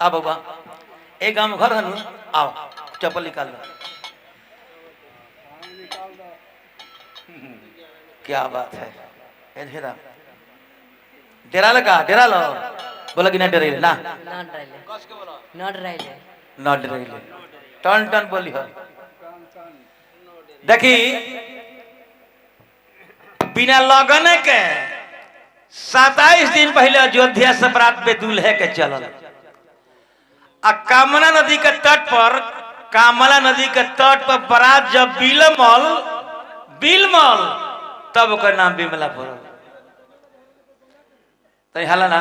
अब बाबा एक गांव में घर है आओ चप्पल निकाल लो। क्या बात है डेरा लगा डेरा लो बोला कि ना डरे ना ना डरे टन टन बोली हो देखी बिना लगन के 27 दिन पहले अयोध्या से बरात पे दूल्हे के चलल आ कामला नदी के तट पर बरात जब बिलमल तब ओकर नाम बिमला पड़ल तो हाला ना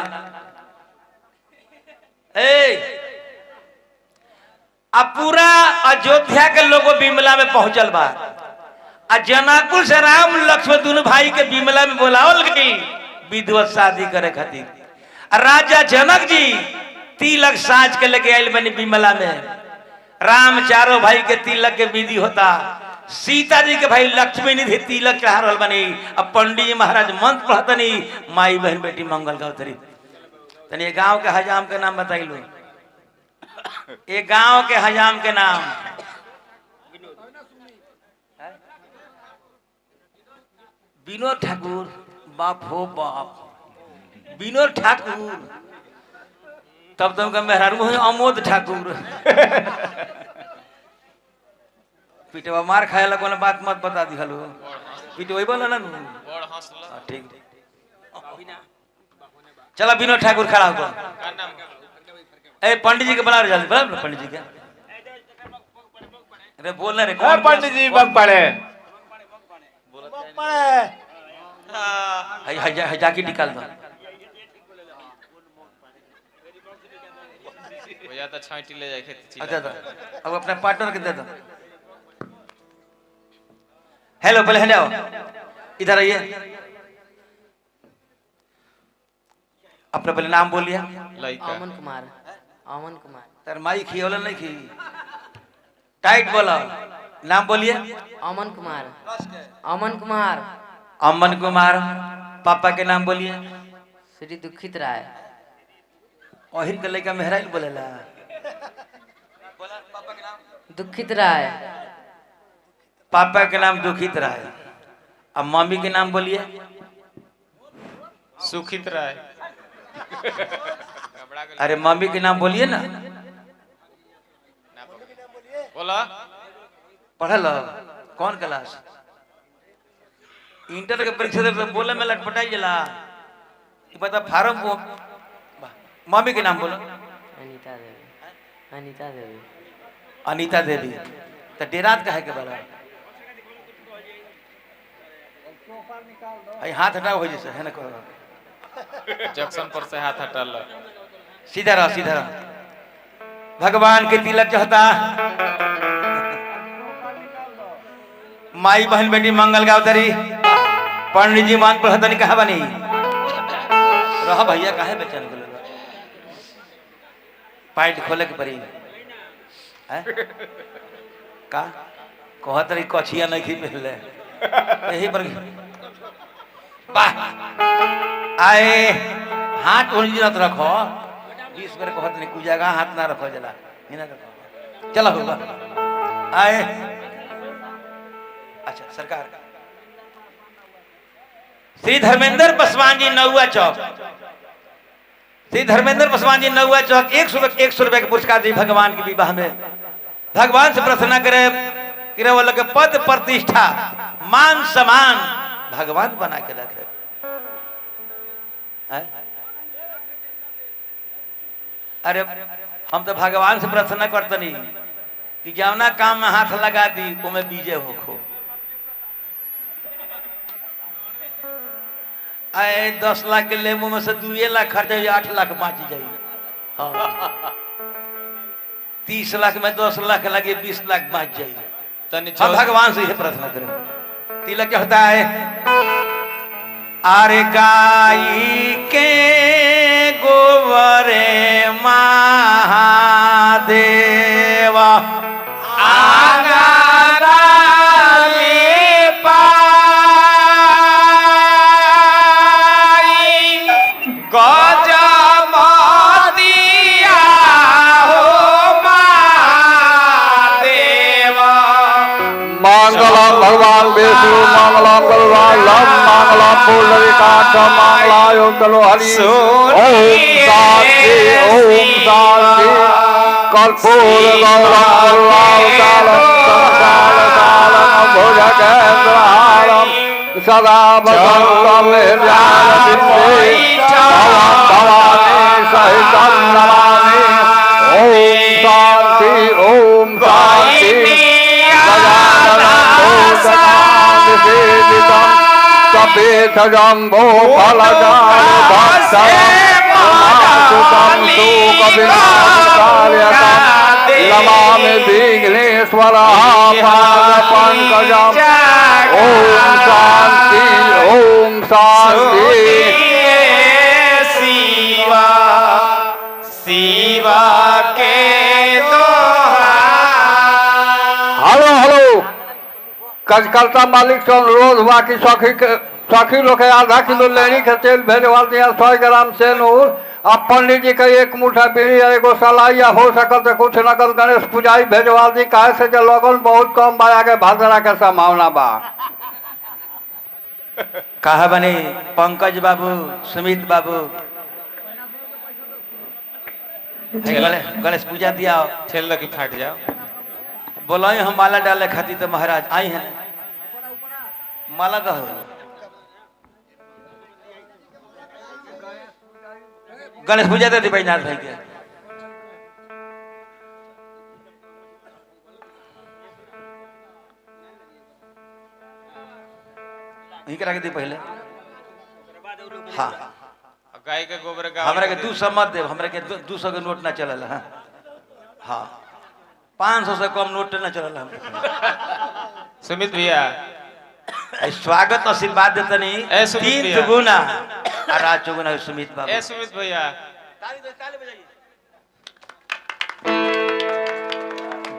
अब पूरा अयोध्या के लोगों बिमला में पहुंचल बा आ जनकपुर से राम लक्ष्मण दोनों भाई के बिमला में बोलावल गई विधिवत शादी करे खातिर। राजा जनक जी तिलक साज के लेके आयल बनी बिमला में। राम चारों भाई के तिलक के विधि होता। सीता जी के भाई लक्ष्मी निधि तिलक चढ़ा रहल बनी। अब पंडित जी महाराज मंत्र पढ़तनी माई बहन बेटी मंगल गावतरी। तनी गांव के हजाम के नाम बताई लो। एक गांव के हजाम के नाम विनोद ठाकुर। बाप हो बाप विनोद ठाकुर तब तुमका मेहरारू अमोद ठाकुर पिटवा मार खाए ला कोनो बात मत बता दी हलो पिटवा बोला ना ठीक चला विनोद ठाकुर खड़ा हो ए पंडित जी के बुला जल्दी बुला पंडित जी के अरे बोलना रे कौन पंडित जी बग पड़े जाके निकाल दो या तो छांटी ले जाए खेत। अच्छा अब अपने पार्टनर के दे दो। हेलो पहले हेलो इधर आइए अपना पहले नाम बोलिए। अमन कुमार तर माई खी होला नहीं खी टाइट बोला नाम बोलिए। अमन कुमार पापा के नाम बोलिए। श्री दुखित राय ओहिर के लड़का मेहराइल बोलेला दुखित राय पापा के नाम दुखित राय। अब मम्मी के नाम बोलिए। सुखित राय। अरे मम्मी के नाम बोलिए ना बोला पढ़ल कौन क्लास इंटर के परीक्षा दे बोले में लटपटाई जला बता फार्म मम्मी के नाम बोलो। अनीता देवी तो डेरात का है के बारा हाथ हटाओ हो जैसे है ना करो जंक्शन पर से हाथ हटल सीधा रहो भगवान के तिलक चाहता माई बहन बेटी मंगल गावतरी पंडित जी मान पढ़तनी कहा बनी रहा भैया काहे बेचैन बोले पाइट खोले के पड़ी है का कहत रही कछिया नहीं खी पहले यही पर वाह आए हाथ उंजी रत रखो 20 बार कहत नहीं कुछ जगह हाथ ना रखो जला ना रखो चलो होगा आए अच्छा सरकार श्री धर्मेंद्र पासवान जी नौवा चौक 100 रुपए के पुरस्कार दी भगवान के विवाह में। भगवान से प्रार्थना करे कि वो लोग पद प्रतिष्ठा मान सम्मान भगवान बना के रखे। अरे हम तो भगवान से प्रार्थना करते नहीं कि जवना काम में हाथ लगा दी उमें बीजे होखो। आए 10 लाख के लेबू में से 2 लाख खर्च 8 लाख बाँच जाए। हाँ 30 लाख में 10 लाख लगे 20 लाख बाँच जाए। हम भगवान से यह प्रार्थना करें। तिलक क्या होता है अरे गाई के गोबरे महादेवा गजा विष्णु मंगलम गरुड़ालम मंगलम पुंडरीकाक्ष मंगलाय कलो हरि ओम शांति ओम शांति कर्पूर गौरम गरुड़ावतारम संसारसारम भुजगेन्द्रहारम सदा वसंतम हृदयारविंदे भवानी सहितं नमामि ओम शांति ओम शांति गजाननभूतनाथसेवितं सपेतजम्बो फलदाय भक्तम् शोकविनाशकार्यकम् नमामि विघ्नेश्वरः पादपङ्कजम् ओम शांति ओम शांति शिवा शिवा के दोहा हेलो हेलो कर्जकर्ता मालिक से अनुरोध हुआ कि सखी लोग के आधा किलो लेनी के तेल भेजवा दिया 100 ग्राम से नूर अब पंडित जी का एक मुठा बीड़ी या एगो सलाई या हो सकल तो कुछ नकल गणेश पुजाई भेजवा दी काहे से जो लोगन बहुत कम बा आगे भादरा के संभावना बा कहा बने पंकज बाबू सुमित बाबू गणेश पूजा दिया ठेल की फाट जाओ बोलो हम माला डाले खाती तो महाराज आई है माला कहो गणेश पूजा देती बैजनाथ भाई के यही करा के दी पहले हाँ गाय के गोबर हमरा के 200 मत दे हमरा के 200 के नोट ना चलल हाँ हाँ 500 से कम नोट ना चलल हम सुमित भैया स्वागत आशीर्वाद देतनी ए सुमित 3 भैया। गुना और आज चौगुना सुमित बाबू ए सुमित भैया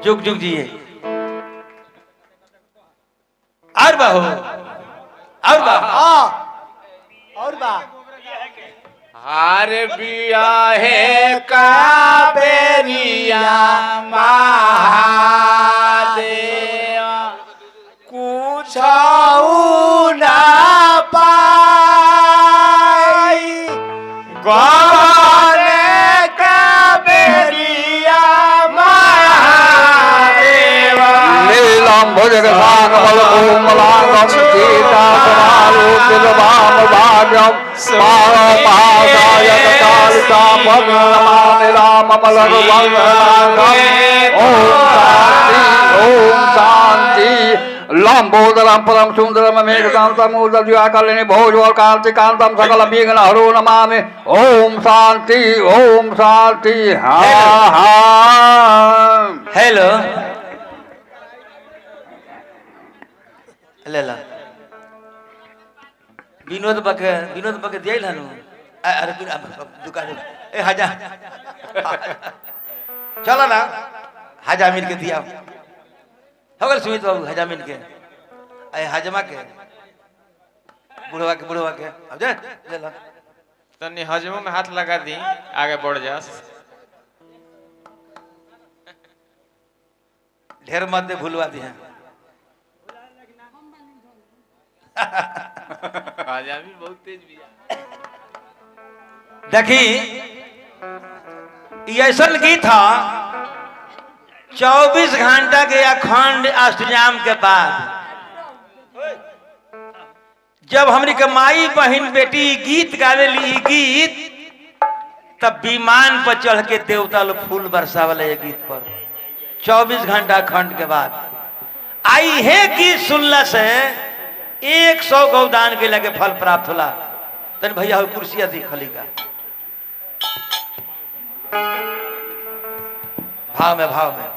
जुग जुग जिए और बाहू और बाहू और बा हार बिया है का बेरिया महादेव कुछ ना पाई गौने का बेरिया महादेव नीलम भुजगसांग बलभूमलांगम सीतासमारूपिलवाम भाग्यम पावपादायत कालिका भगनमामि राममलरुवंदनांगम ओम शांति लंबोदरम परम सुंदरम मेघकांतम उदज्वाकलिनी भोजोर कांतिकांतम सकल विघ्न हरो नमामि ओम शांति हाँ हाँ हेलो ले ला विनोद बके दियल हनु अरे दुकान ए हजा चलो ना हजामिन के दिया हो गल सुमित बाबू हजामिन के ए हजमा के बुढ़वा के अब जा ले ला तनी हजमो में हाथ लगा दी आगे बढ़ जास ढेर मत दे भूलवा दिया हजामी बहुत तेज भी देखी ये ऐसा गीत था 24 घंटा के अखंड अष्टयाम के बाद जब हमरी के माई बहन बेटी गीत गावेली गीत तब विमान पर चढ़ के देवता लोग फूल बरसावले ये गीत पर 24 घंटा अखंड के बाद आई है गीत सुनला से 100 गौदान के लगे फल प्राप्त होला तन भैया हो कुर्सिया दी खली का भाव में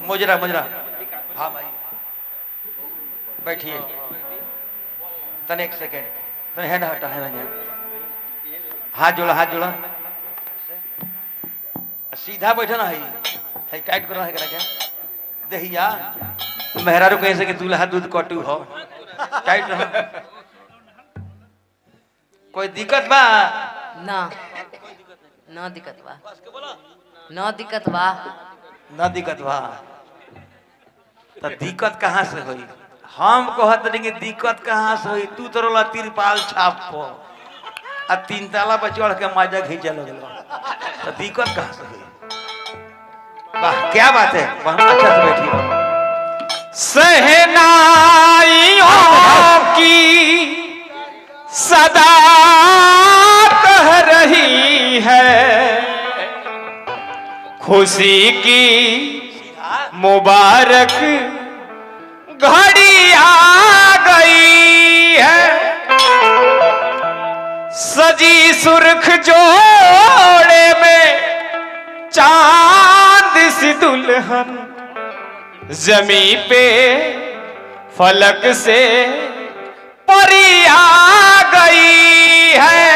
मुजरा भाव में बैठिए तन एक सेकेंड तन हैंड हटा है हाथ जोड़ा सीधा बैठा ना है टाइट करना है क्या दहिया मेहरारू कैसे कि दूल्हा दूध कटू हो टाइट रहो कोई दिक्कत बा ना ना दिक्कत बा ना दिक्कत बा ना दिक्कत बा तो दिक्कत कहाँ से हुई हम कहत रही कि दिक्कत कहाँ से हुई, तू तो रोला तिरपाल छाप पो आ 3 ताला पर चढ़ के मजा खींचे लगलो, तो दिक्कत कहाँ से हुई? वाह क्या बात है, वहां अच्छा से बैठी। सहनाइयों की सदा कह रही है, खुशी की मुबारक घड़ी आ गई है। सजी सुर्ख जोड़े में चांद सी दुल्हन, जमी पे फलक से परी आ गई है।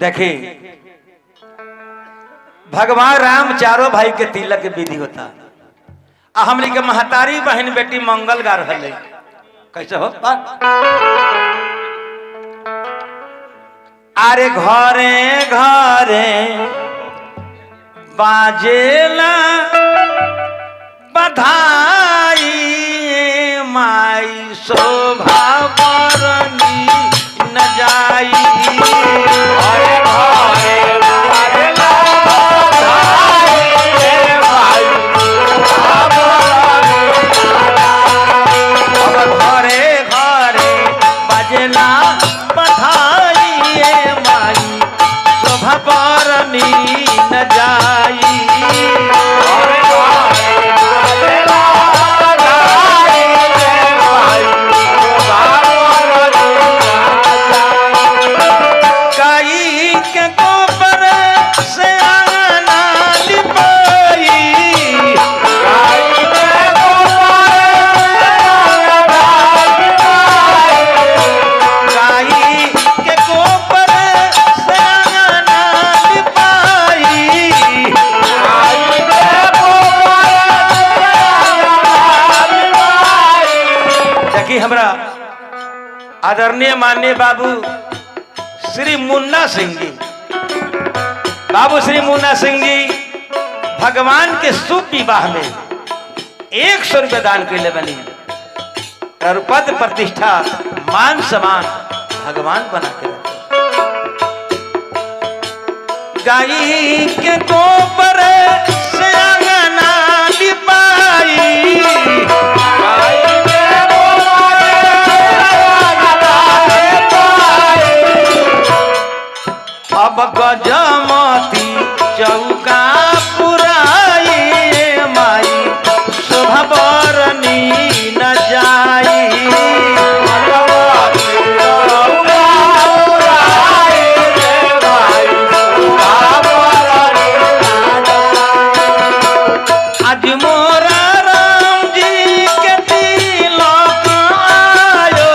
देखिए भगवान राम चारों भाई के तिलक के विधि होता, आ हमनी के महतारी बहन बेटी मंगल गा रहे कैसे हो? अरे घरे घरे बाजेला बधाई, माई शोभा बरनी न जाई। घरे घरे बाजेला बधाई, माई शोभा बरनी न जाई। घरे घरे बाजेला बधाई, माई शोभा बरनी न जाई। हमरा आदरणीय माननीय बाबू श्री मुन्ना सिंह जी, बाबू श्री मुन्ना सिंह जी भगवान के शुभ विवाह में 100 रुपया दान के लिए बनी और पद प्रतिष्ठा मान सम्मान भगवान बना के रखे। गाई के गोबर से अंगना लिपाई, अब गजमती चौका पुराई, माई शोभा बरनी न जाई। आज मोरा राम जी के तिलक आयो,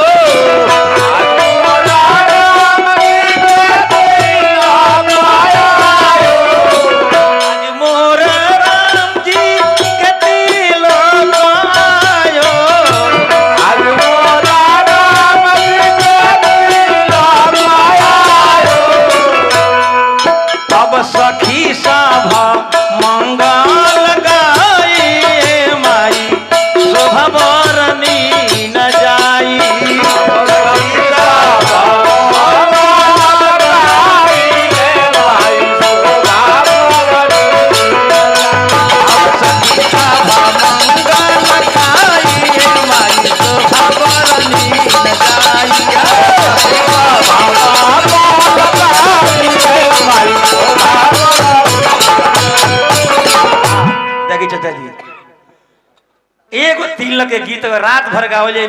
के गीत अगर रात भर गावल जाए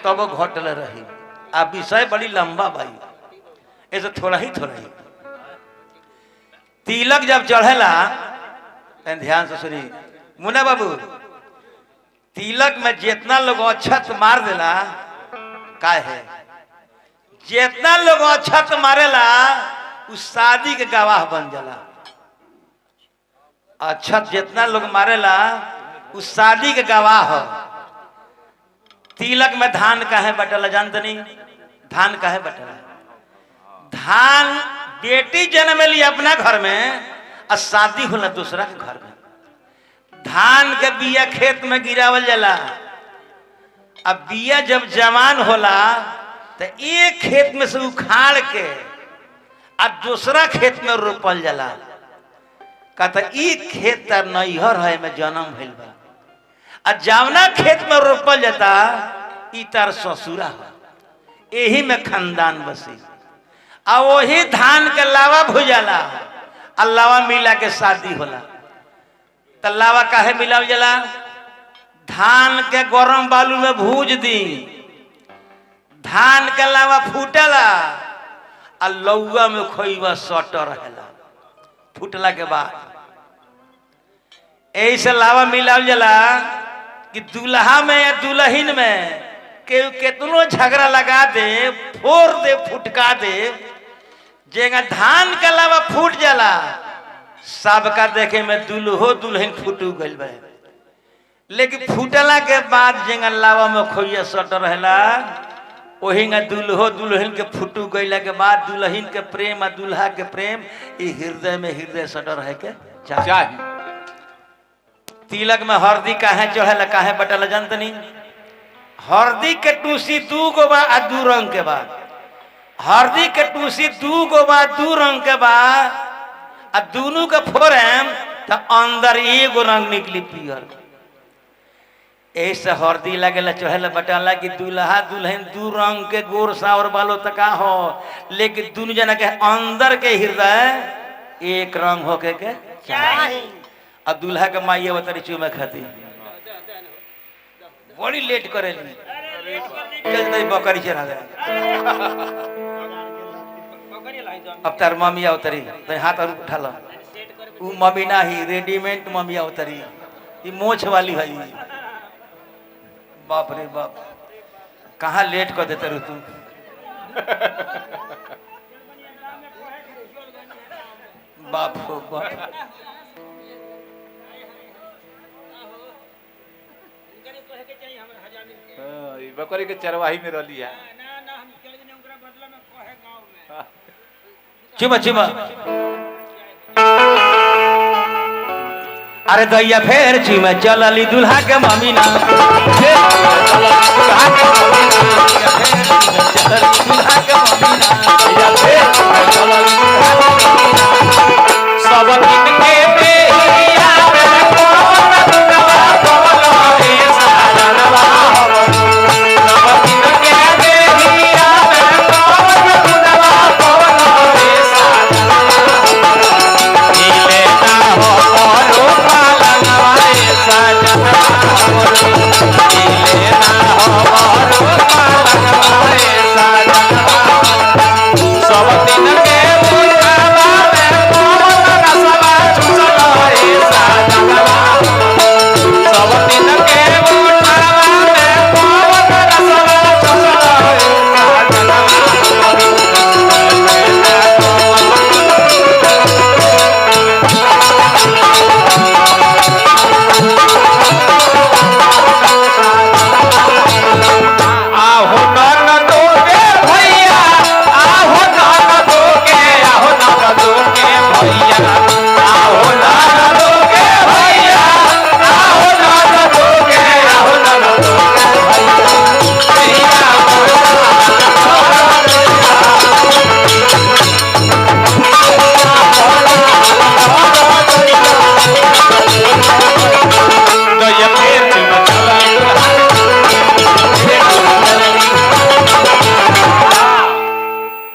तब वो घटल रही। आ विषय बड़ी लंबा भाई, ऐसे थोड़ा ही तिलक जब चढ़ेला ध्यान से सुनी मुन्ना बाबू, तिलक में जितना लोग अक्षत मार देला का है, जितना लोग अक्षत मारेला उस शादी के गवाह बन जाला। अक्षत जितना लोग मारेला उस शादी के गवाह हो। तिलक में धान काहे बटला जानते नहीं? धान काहे बटला? धान बेटी जन्म ली अपना घर में और शादी होला दूसरा के घर में। धान के बिया खेत में गिरावल जाला। अब बिया जब जवान होला तो एक खेत में से उखाड़ के और दूसरा खेत में रोपल जाला। कहता ई खेत तर नैहर है में जन्म भइल बा, और जावना खेत में रोपल जाता ई तर ससुरा है। यही में खानदान बसी। आ वही धान के लावा भुजाला और लावा मिला के शादी होला। तो लावा काहे मिलाव जाला? धान के गरम बालू में भूज दी, धान के लावा फूटला और लौआ में खोइबा सट रहेला। फूटला के बाद ऐसे लावा मिलाव जाला कि दूल्हा में या दुल्हन में केहू केतनो झगड़ा लगा दे, फोड़ दे, फुटका दे, जेगा धान के लावा फूट जाला सबका देखे में दुल्हो दुल्हन फूटू गइल बा। लेकिन फूटला के बाद जेगा लावा में खोइया सट रहेला वही दुल्हो दुल्हन के फूटू गइला के बाद दुल्हन के प्रेम और दुल्हा के प्रेम ई हृदय में हृदय सट रहे के चाहिए। तिलक में हरदी काहे चढ़ेला काहे बटला जानते नहीं? हरदी के टूसी दू गो बा आ दू रंग के बा। हरदी के टूसी दू गो बा दू रंग के बा आ दोनों के फोड़म तो अंदर एगो रंग निकली पियर। ऐसे हरदी लगेला चढ़ेला बटाला कि दूल्हा दुल्हन दू रंग के गोर सावर बालो तका हो, लेकिन दोनों जना के अंदर के हृदय एक रंग होके के चाहिए। अब दूल्हा के माई अवतरी चूमे खाती बड़ी लेट करेली बकरी चढ़ा दे। अब तार मम्मी अवतरी तो हाथ और उठा लो, वो मम्मी ना ही रेडीमेड मम्मी अवतरी, ये मोछ वाली है। बाप रे बाप, कहाँ लेट कर देते रू तू? बाप हो बाप, बकरी के चरवाही में रही है। चिमा चिमा अरे दैया फेर चिमा चलली दुल्हा के मम्मी ना, सब दिन के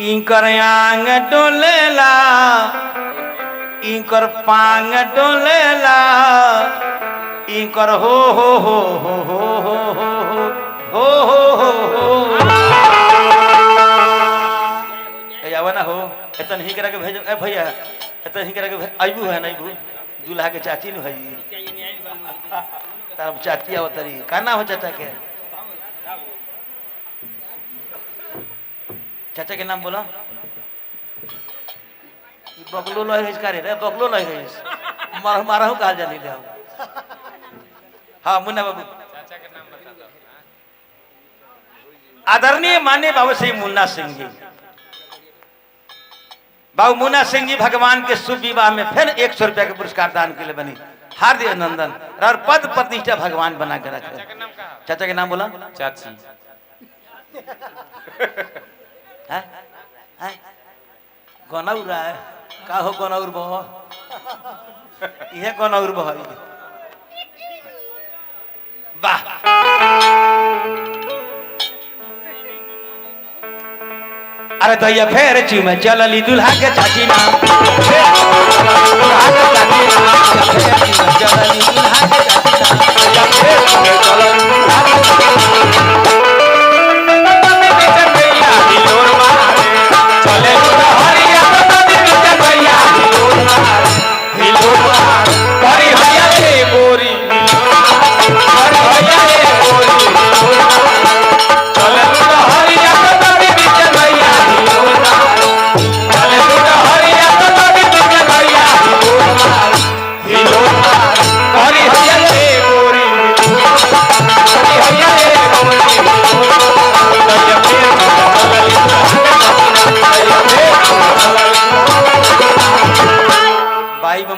इनकर आंग डोलेला, इनकर पांग डोलेला, इनकर हो हो हो हो हो हो हो हो हो हो ए आवा ना हो एतन ही करा के भेज ए भैया एतन ही करा के आइबू है नहीं बू दूल्हा के चाची न हई तार चाची आवतरी का नाम हो चाचा के चाचा के नाम बोला बकलो लय रही का रे बकलो लय रही मारहू कहा जानी ले हाँ मुन्ना बाबू चाचा के नाम बता दो। आदरणीय माननीय बाबू श्री मुन्ना सिंह जी बाबू मुन्ना सिंह जी भगवान के शुभ विवाह में फिर 100 रुपया के पुरस्कार दान के लिए बनी हार्दिक अभिनंदन और पद प्रतिष्ठा भगवान बना के रखे। चाचा के नाम कहा? चाचा के नाम बोला चाची। है? है? गनौर रहा है का हो गनौर बह यह गनौर बह वाह अरे दैया फेर चुमे चलली दुल्हा के चाची नाम दुल्हा के चाची नाम चलली दुल्हा के चाची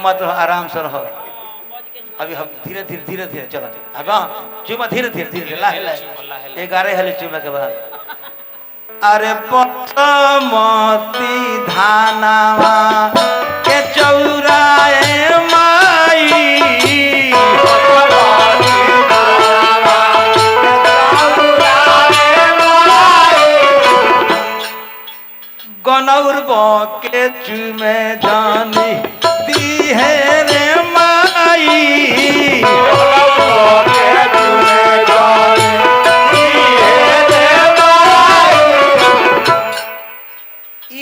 मत आराम से रहो अभी हम धीरे धीरे चलो आगा चुमा धीरे धीरे लाहे लाहे 11 हले चुमा के बाद अरे पमती धानावा के चौराए माई गनौर के चुमे जानी दी है रे माई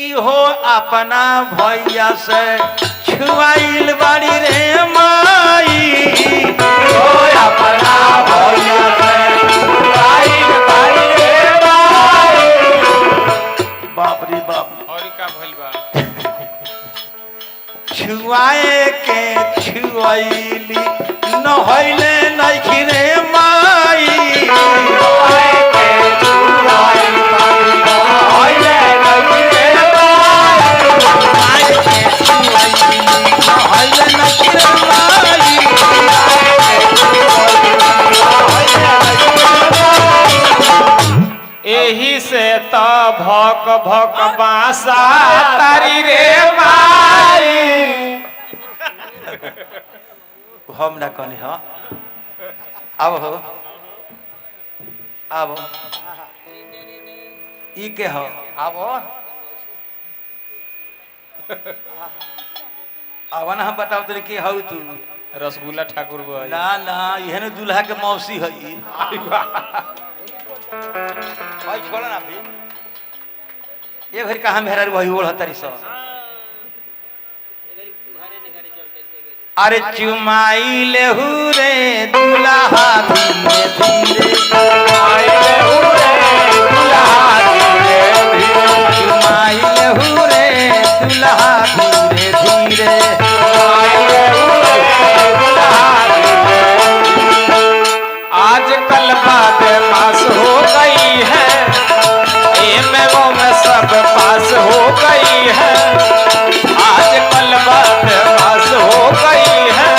इहो अपना भैया से छुआइल बाड़ी रे माई अपना भैया से छुआइल बाड़ी रे माई बाप रे बाप और का भइल बा छुआए के छुआइली न होइले नइखी रे माई छुआए के छुआइली न होइले नइखी रे माई छुआए के छुआइली न होइले नइखी रे माई छुआए के छुआइली न होइले नइखी रे माई एही से त भक भक बासा तारी रे माई हम ना कहनी हाँ अब हो अब ई के हो अब अब ना हम बताओ तेरे के हो तू रसगुल्ला ठाकुर बा ना ना यह ने दूल्हा के मौसी है ई भाई छोड़ ना भी ये घर कहाँ मेहरा वही ओढ़ तारी सब अरे चुमाई लेहू रे दूल्हा धीरे धीरे चुमाई लेहू रे दूल्हा धीरे धीरे चुमाई लेहू रे दूल्हा धीरे धीरे चुमाई लेहू रे दूल्हा धीरे आजकल बात पास हो गई है एमओ में सब पास हो गई है आजकल बात पास हो गई है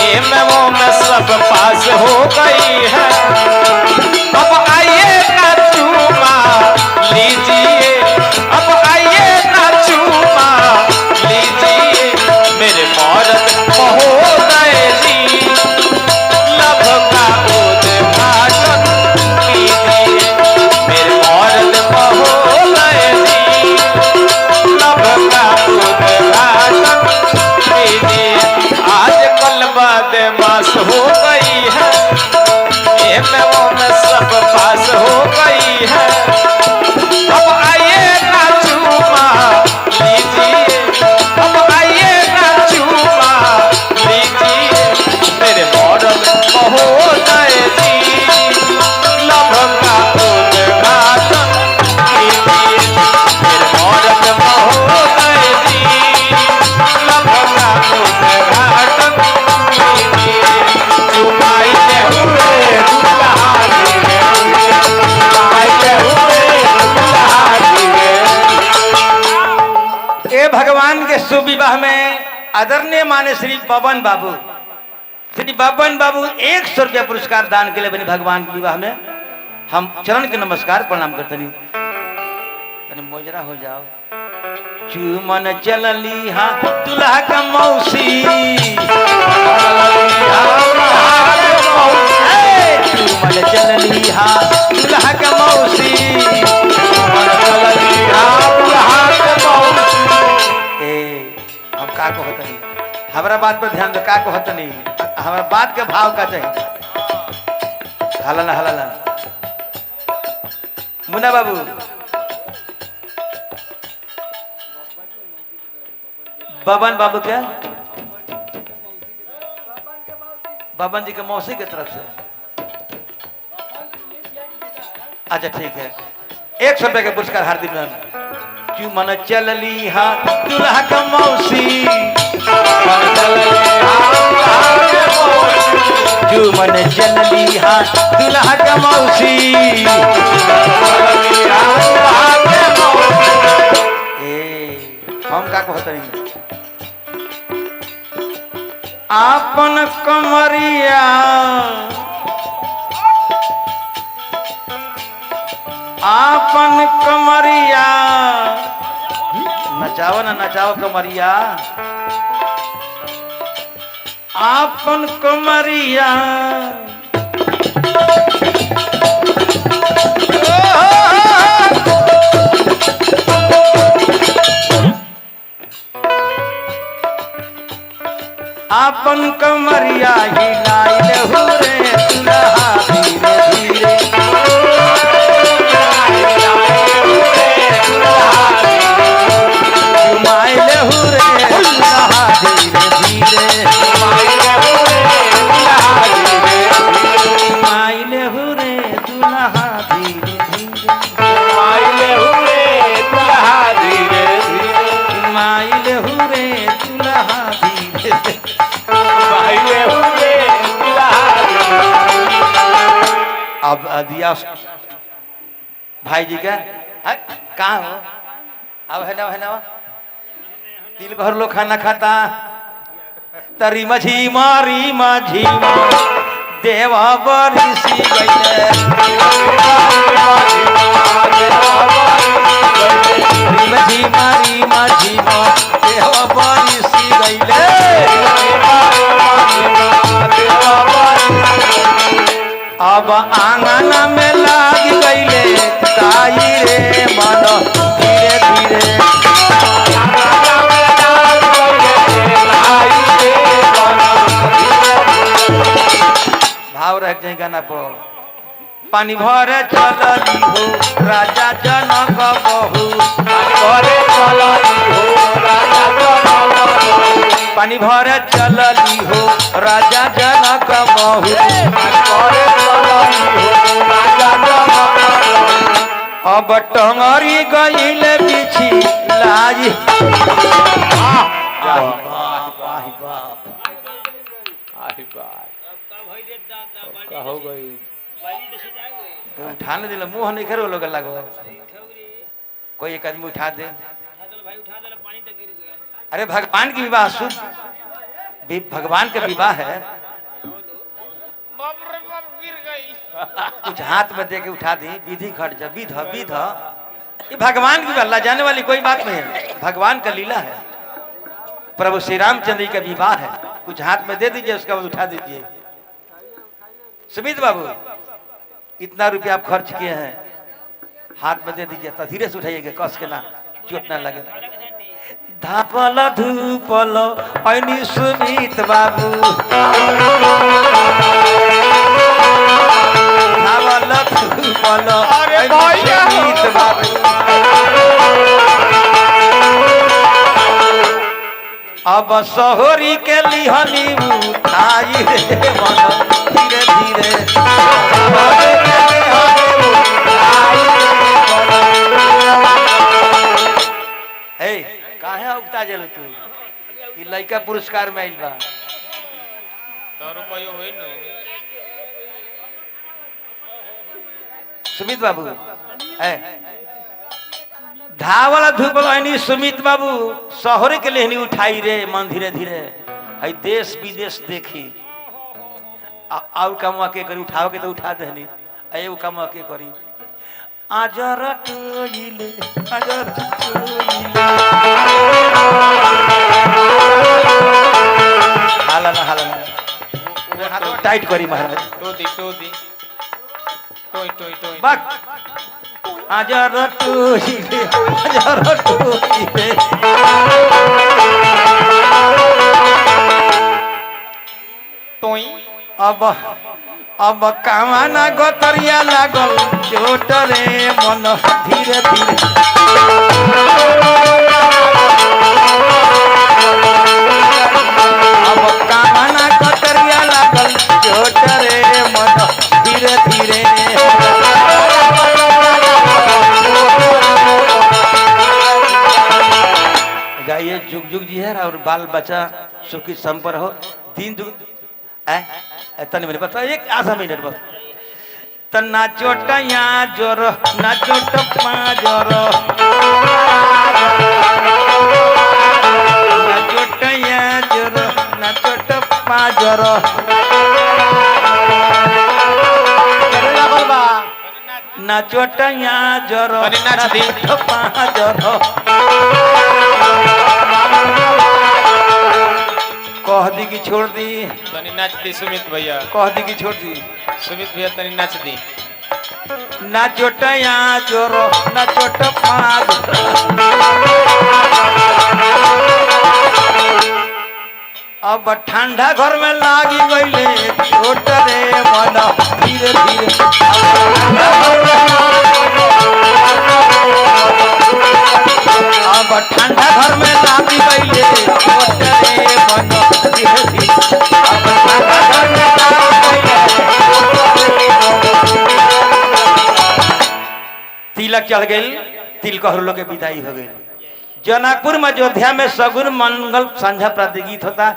एमओ में सब पास हो गई है अब आई आदरणीय माने श्री बबन बाबू 100 रुपया पुरस्कार दान के लिए बनी भगवान के विवाह में हम चरण के नमस्कार प्रणाम करते नहीं तनी मोजरा हो जाओ चुमन चलली हाँ दुल्हा का मौसी चुमन चलली हाँ दुल्हा का मौसी हम का को होता नहीं हमारा बात पर ध्यान दो का को होता नहीं हमारा बात के भाव का चाहिए हला हला मुन्ना बाबू बबन बाबू क्या बबन जी के मौसी की तरफ से अच्छा ठीक है 100 रुपए का पुरस्कार हार्दिक क्यों मन चलली हाँ दुल्हा का मौसी जो मन चलली हाँ दुल्हा का मौसी हम का कहते नहीं आपन कमरिया आपन कमरिया नचाओ ना नचाओ कमरिया आपन कमरिया आपन कमरिया हिलाई हो रे दुल्हा धीरे धीरे माइले हो रे दुल्हा धीरे धीरे माइले हो रे दुल्हा धीरे धीरे माइले हो रे दुल्हा धीरे धीरे माइले हो रे दुल्हा धीरे अब दिया भाई जी का कहाँ हो अब है ना तिल भर लोग खाना खाता तरी मझी मारी माझी देवा बरिसी गईले मझी मारी माझी देवा बरिसी गईले अब आंगन में लाग गईले ताई रे मन धीरे धीरे भाव रख जाए गाना पर पानी भरे चलली हो राजा जनक बहू भरे चलली हो राजा पानी भरे चलली हो राजा जनक बहू अब टंगरी गईल बिछी लाई हो गई तो उठाने दिला मुंह नहीं करो लोग लगो कोई एक आदमी उठा दे अरे भगवान की विवाह शुभ भगवान का विवाह है कुछ हाथ में दे के उठा दी विधि घट जा विध विध ये भगवान की विवाह जाने वाली कोई बात नहीं है भगवान का लीला है प्रभु श्री रामचंद्र का विवाह है कुछ हाथ में दे दीजिए उसका बाद उठा दीजिए सुमित बाबू इतना रुपया आप खर्च किए हैं हाथ में दे दीजिए तो धीरे से उठाइएगा कस के ना चोट ना लगे धापल धूपल ऐनी सुमित बाबू धापल धूपल ऐनी सुमित बाबू अब सोहरी के लिहनी उठाई रे मन धीरे धीरे काहे उगता जल तू ई लइका पुरस्कार में आइल बा सुमित बाबू धावल धूप गहनी सुमित बाबू शहर के लेहनी उठाई रे मन धीरे धीरे है देश विदेश देखी और काम के करी उठाओ के तो उठा देनी एगो काम के करी आजर टोइले आजर टोइले हाला ना टाइट करी महाराज टोदी बक आजर टोइले आजर टोइले टोई अब कामना गोतरिया लागल चोट रे मन धीरे धीरे अब कामना गोतरिया लागल चोट रे मन धीरे धीरे गाइए जुग जुग जी है और बाल बच्चा सुखी संपर हो दिन दुख तन मेरे पास एक आधा मिनट बस तना चोटया जोर ना चोट जोर ना चोटया जोर ना चोट जोर ना चोटया जोर ना चोट जोर कह दी कि छोड़ दी तनी नाच दी सुमित भैया कह दी कि छोड़ दी सुमित भैया तनी नाच दी ना चोटया जोर ना चोट अब ठंडा घर में लागी गईले छोट रे मन धीरे धीरे अब ठंडा घर में लागी गईले छोट रे मन धीरे धीरे अब ठंडा घर में लागी तिलक चढ़ गई तिल कहर लोग के विदाई हो गई जनकपुर में अयोध्या में सगुन मंगल संध्या प्रातः गीत होता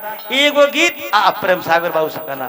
एगो गीत आ प्रेम सागर बाबू सकना